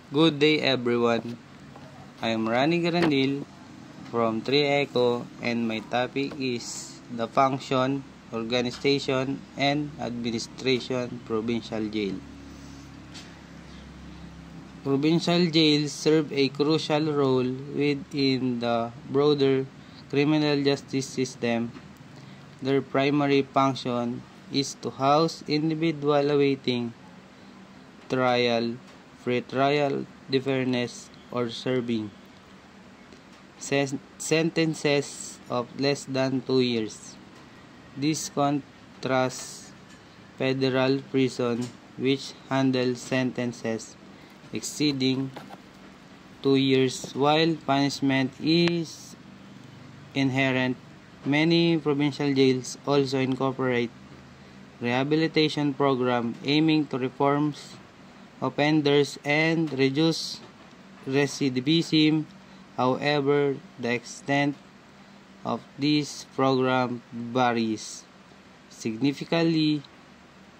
Good day everyone. I am Rani Garandil from 3ECO and my topic is the function, organization, and administration provincial jail. Provincial jails serve a crucial role within the broader criminal justice system. Their primary function is to house individuals awaiting trial, pre-trial deference, or serving sentences of less than 2 years. This contrasts federal prison, which handles sentences exceeding 2 years while punishment is inherent. Many provincial jails also incorporate rehabilitation programs aiming to reform offenders and reduce recidivism. However, the extent of this program varies significantly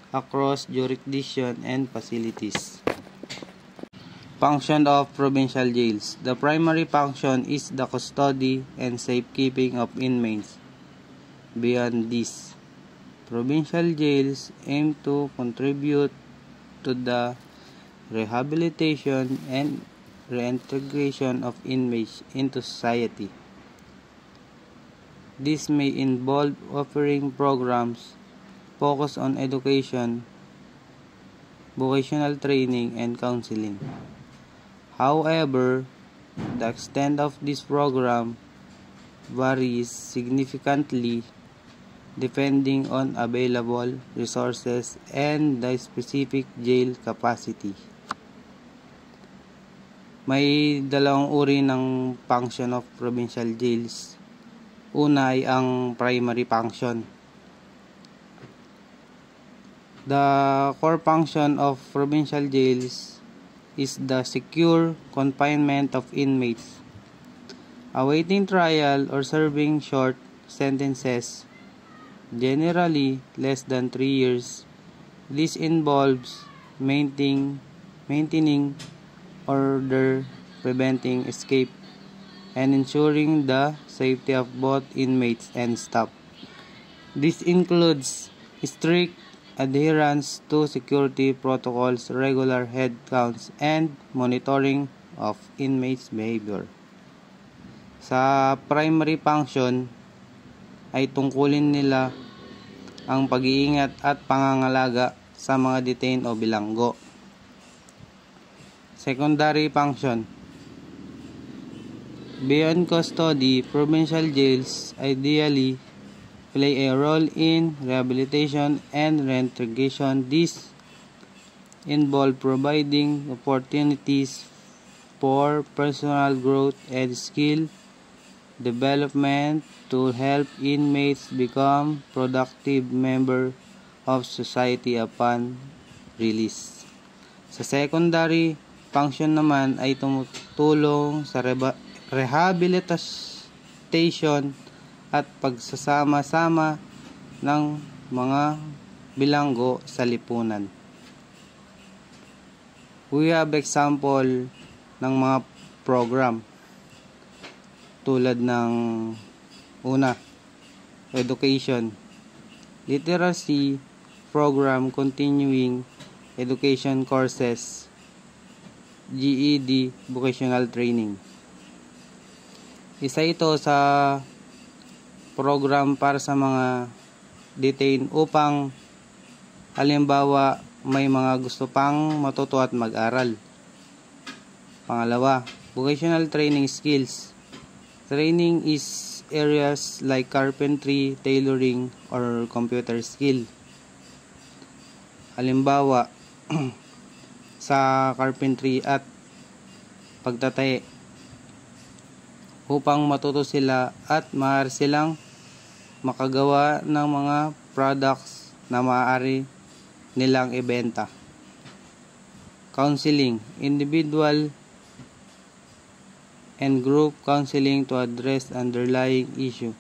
across jurisdictions and facilities. Function of provincial jails. The primary function is the custody and safekeeping of inmates. Beyond this, provincial jails aim to contribute to the rehabilitation and reintegration of inmates into society. This may involve offering programs focused on education, vocational training, and counseling. However, the extent of this program varies significantly depending on available resources and the specific jail capacity. May dalawang uri ng function of provincial jails. Una ay ang primary function. The core function of provincial jails is the secure confinement of inmates awaiting trial or serving short sentences, generally less than 3 years. This involves maintaining order, preventing escape, and ensuring the safety of both inmates and staff. This includes strict adherence to security protocols, regular head counts, and monitoring of inmates' behavior. Sa primary function ay tungkulin nila ang pag-iingat at pangangalaga sa mga detained o bilanggo. Secondary function. Beyond custody, provincial jails ideally play a role in rehabilitation and reintegration. These involve providing opportunities for personal growth and skill development to help inmates become productive members of society upon release. Sa secondary function naman ay tumutulong sa rehabilitation at pagsasama-sama ng mga bilanggo sa lipunan. We have example ng mga program tulad ng una, education, literacy program, continuing education courses, GED, vocational training. Isa ito sa program para sa mga detained upang halimbawa may mga gusto pang matuto at mag-aral. Pangalawa, vocational training skills. Training is areas like carpentry, tailoring, or computer skill. Halimbawa, sa carpentry at pagtatahi upang matuto sila at maaari silang makagawa ng mga products na maaari nilang ibenta. Counseling, individual and group counseling to address underlying issue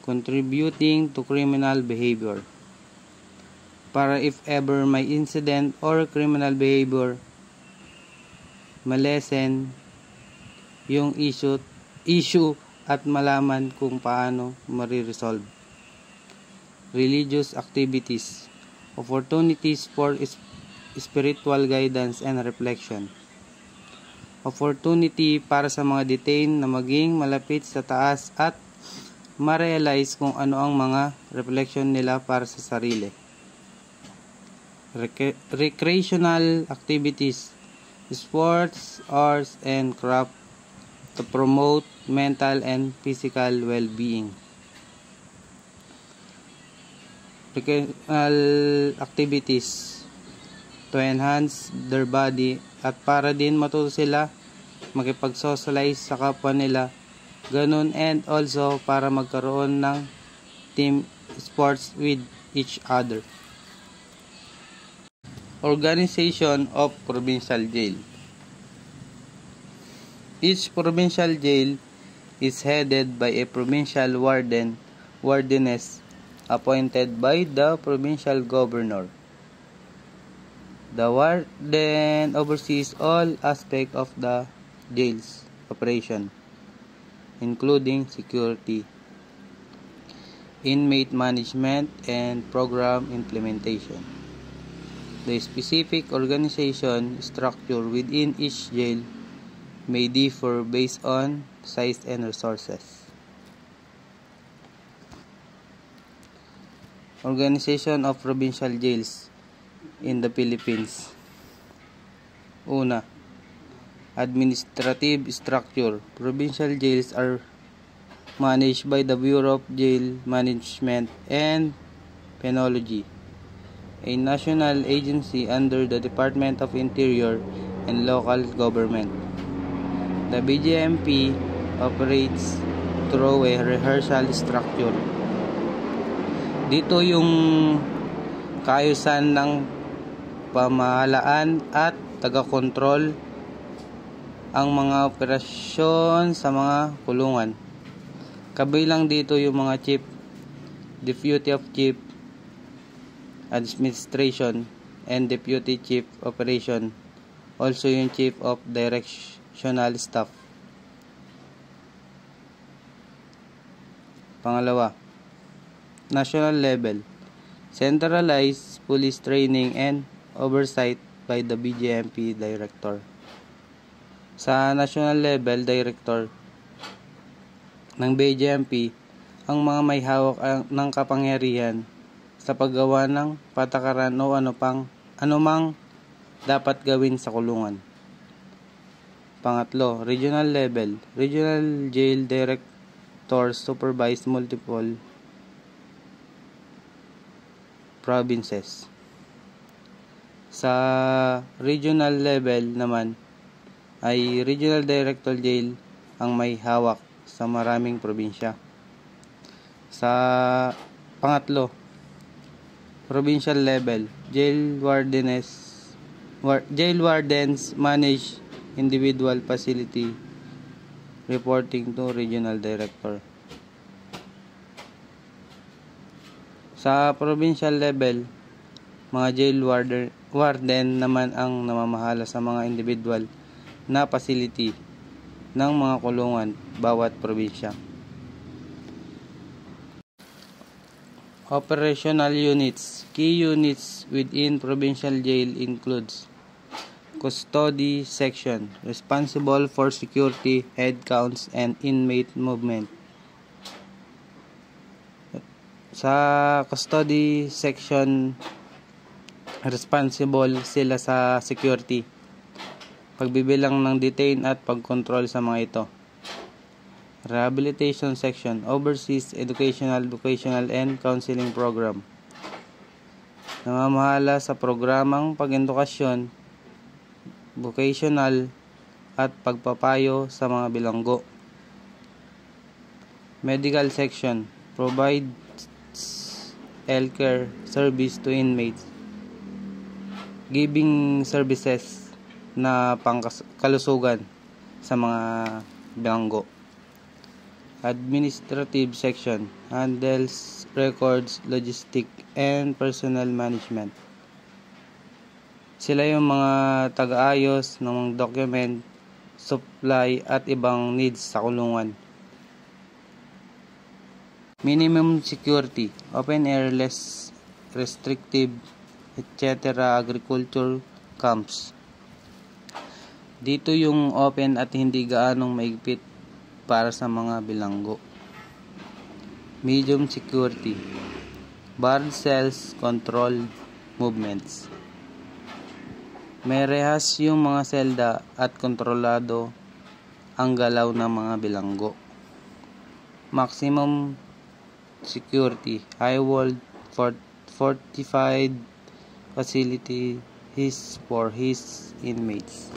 contributing to criminal behavior. Para if ever may incident or criminal behavior malesen yung issue at malaman kung paano mariresolve. Religious activities, opportunities for spiritual guidance and reflection. Opportunity para sa mga detained na maging malapit sa taas at ma-realize kung ano ang mga reflection nila para sa sarili. Recreational activities, sports, arts, and craft to promote mental and physical well-being. Recreational activities to enhance their body at para din matuto sila makipag-socialize sa kapwa nila, ganun, and also para magkaroon ng team sports with each other. Organization of provincial jail. Each provincial jail is headed by a provincial wardeness appointed by the provincial governor. The warden oversees all aspects of the jail's operation, including security, inmate management, and program implementation. The specific organization structure within each jail may differ based on size and resources. Organization of provincial jails in the Philippines. Una, administrative structure. Provincial jails are managed by the Bureau of Jail Management and Penology, a national agency under the Department of Interior and local government. The BJMP operates through a rehearsal structure. Dito yung kaayusan ng pamahalaan at taga-kontrol ang mga operasyon sa mga kulungan. Kabilang dito yung mga chief, deputy of chief administration, and deputy chief operation, also yung chief of directional staff. Pangalawa, national level, centralized police training and oversight by the BJMP director. Sa national level, director ng BJMP ang mga may hawak ng kapangyarihan sa paggawa ng patakaran o anumang dapat gawin sa kulungan. Pangatlo, regional level, regional jail directors supervise multiple provinces. Sa regional level naman ay regional director jail ang may hawak sa maraming probinsya. Sa pangatlo, provincial level, jail wardens manage individual facility reporting to regional director. Sa provincial level, mga jail warden naman ang namamahala sa mga individual na facility ng mga kulungan bawat probinsya. Operational units. Key units within provincial jail includes custody section, responsible for security, head counts, and inmate movement. Sa custody section, responsible sila sa security, pagbibilang ng detained at pagkontrol sa mga ito. Rehabilitation section oversees educational, vocational, and counseling program. Namamahala sa programang pag-edukasyon, vocational, at pagpapayo sa mga bilanggo. Medical section provides healthcare service to inmates, giving services na pangkalusugan sa mga bilanggo. Administrative section handles records, logistic, and personnel management. Sila yung mga taga-ayos ng mga document, supply at ibang needs sa kulungan. Minimum security, open air, less restrictive, etc. Agriculture camps. Dito yung open at hindi gaanong maigpit para sa mga bilanggo. Medium security, barred cells, controlled movements. May rehas yung mga selda at kontrolado ang galaw ng mga bilanggo. Maximum security, high-walled fortified facility for his inmates.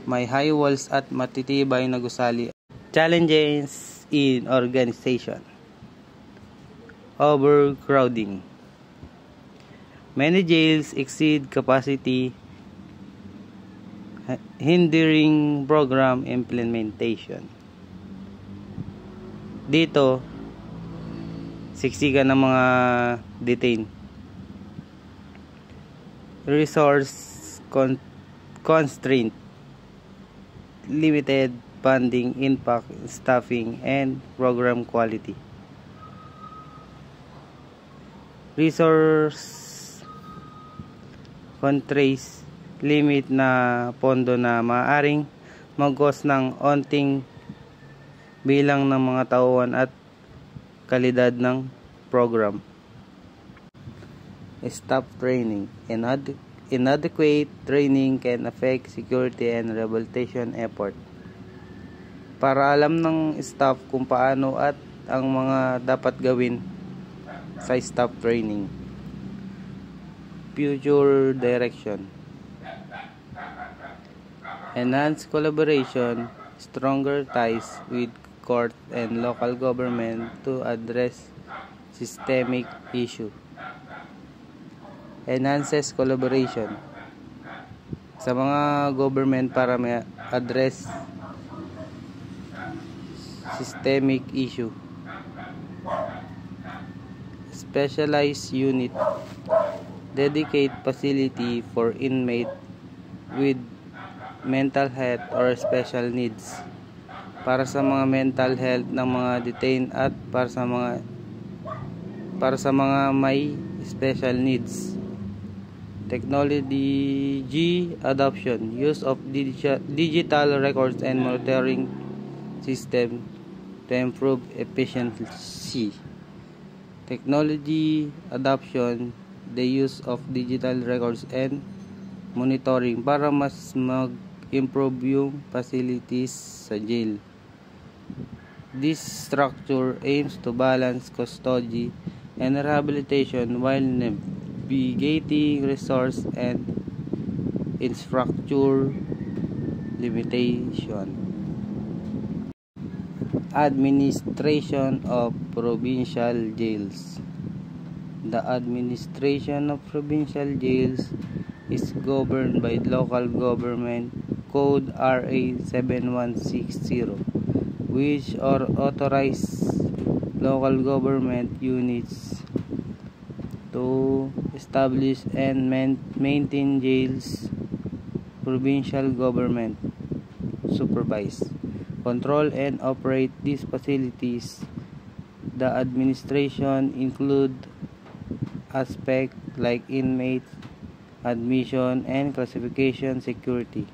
May high walls at matitibay na gusali. Challenges in organization. Overcrowding. Many jails exceed capacity, hindering program implementation. Dito, siksikan ng mga detained. Resource constraint, limited funding, impact, staffing, and program quality. Resource constraints, limit na pondo na maaring mag-cause ng onting bilang ng mga tauhan at kalidad ng program. Staff training. Inadequate training can affect security and rehabilitation effort. Para alam ng staff kung paano at ang mga dapat gawin sa staff training. Future direction. Enhance collaboration, stronger ties with court and local government to address systemic issue. Enhances collaboration sa mga government para ma-address systemic issue. Specialized unit, dedicate facility for inmate with mental health or special needs. Para sa mga mental health ng mga detained at para sa mga may special needs. Technology adoption, use of digital records and monitoring system to improve efficiency. Technology adoption, the use of digital records and monitoring para mas mag-improve yung facilities sa jail. This structure aims to balance custody and rehabilitation while navigating resource and infrastructure limitation. Administration of provincial jails. The administration of provincial jails is governed by local government code RA 7160, which are authorized local government units to establish and maintain jails. Provincial government supervise, control and operate these facilities. The administration include aspects like inmate admission and classification, security,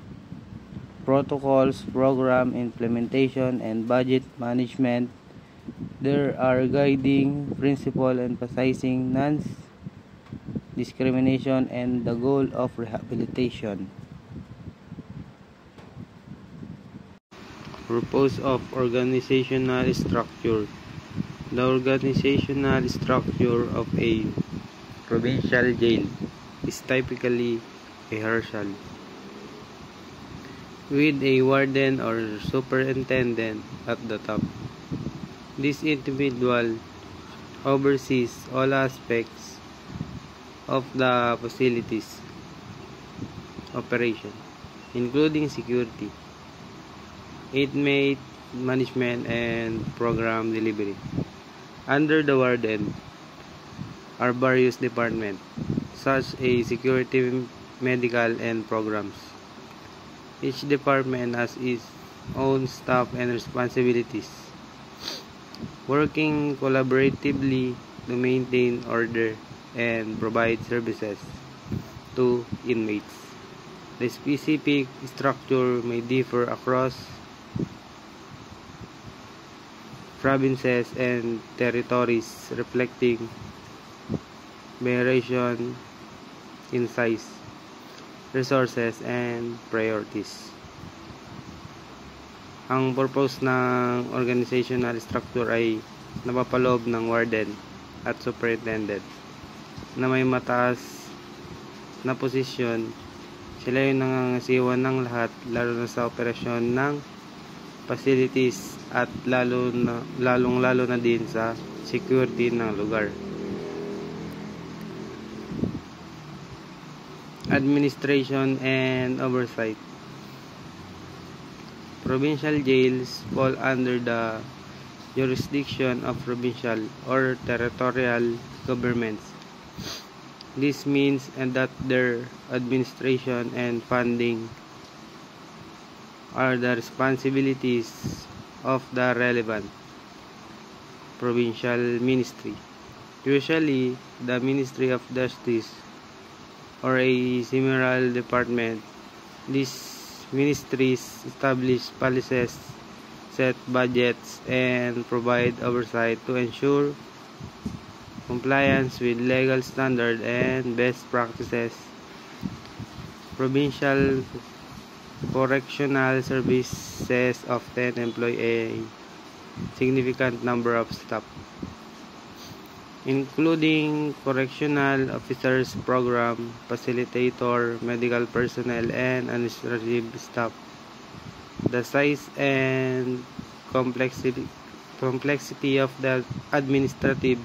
protocols, program implementation, and budget management. There are guiding principles emphasizing non-discrimination and the goal of rehabilitation. Purpose of organizational structure. The organizational structure of a provincial jail is typically hierarchical, with a warden or superintendent at the top. This individual oversees all aspects of the facilities operation, including security, inmate management, and program delivery. Under the warden, are various departments, such as security, medical, and programs. Each department has its own staff and responsibilities, working collaboratively to maintain order and provide services to inmates. The specific structure may differ across provinces and territories, reflecting variation in size, resources, and priorities. Ang purpose ng organizational structure ay napapaloob ng warden at superintendent na may mataas na posisyon. Sila yung nangangasiwa ng lahat, lalo na sa operasyon ng facilities at lalong-lalo na din sa security ng lugar. Administration and oversight. Provincial jails fall under the jurisdiction of provincial or territorial governments. This means that their administration and funding are the responsibilities of the relevant provincial ministry. Usually, the Ministry of Justice or a similar department. These ministries establish policies, set budgets, and provide oversight to ensure compliance with legal standards and best practices. Provincial correctional services often employ a significant number of staff, including correctional officers, program facilitator, medical personnel, and administrative staff. The size and complexity of the administrative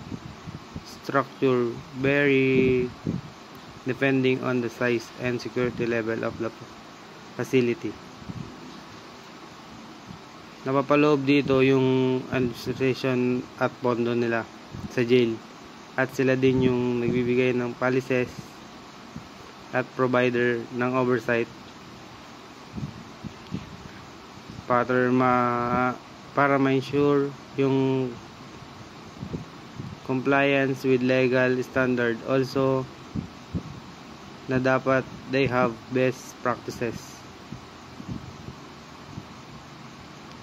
structure vary depending on the size and security level of the facility. Napapaloob dito yung administration at pondo nila sa jail, at sila din yung nagbibigay ng policies at provider ng oversight para ma-ensure yung compliance with legal standard. Also, na dapat they have best practices.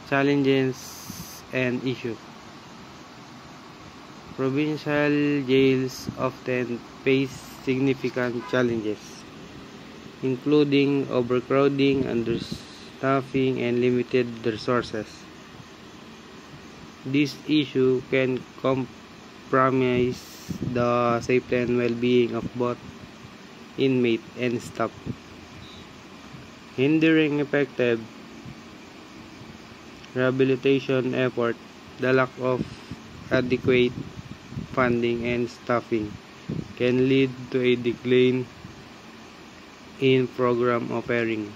Challenges and issue. Provincial jails often face significant challenges, including overcrowding, understaffing, and limited resources. This issue can compromise the safety and well-being of both inmate and staff, hindering effective rehabilitation effort. The lack of adequate funding and staffing can lead to a decline in program offering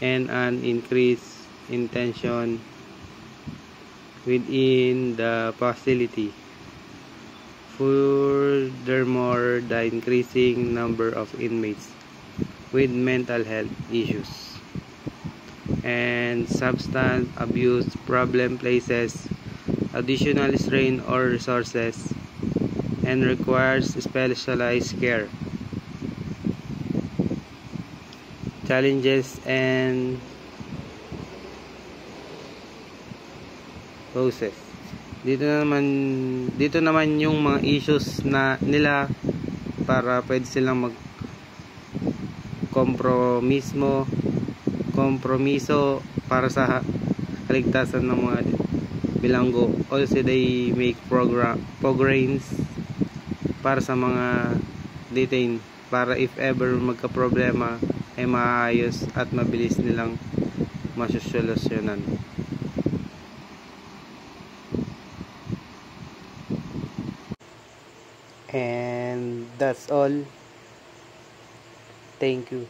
and an increase in tension within the facility. Furthermore, the increasing number of inmates with mental health issues and substance abuse problem places additional strain or resources and requires specialized care. Challenges and process. Dito naman yung mga issues na nila para pwede silang kompromiso para sa kaligtasan ng mga bilanggo. Also, they make programs para sa mga detained para if ever magka-problema ay maayos at mabilis nilang masosolusyonan. And that's all. Thank you.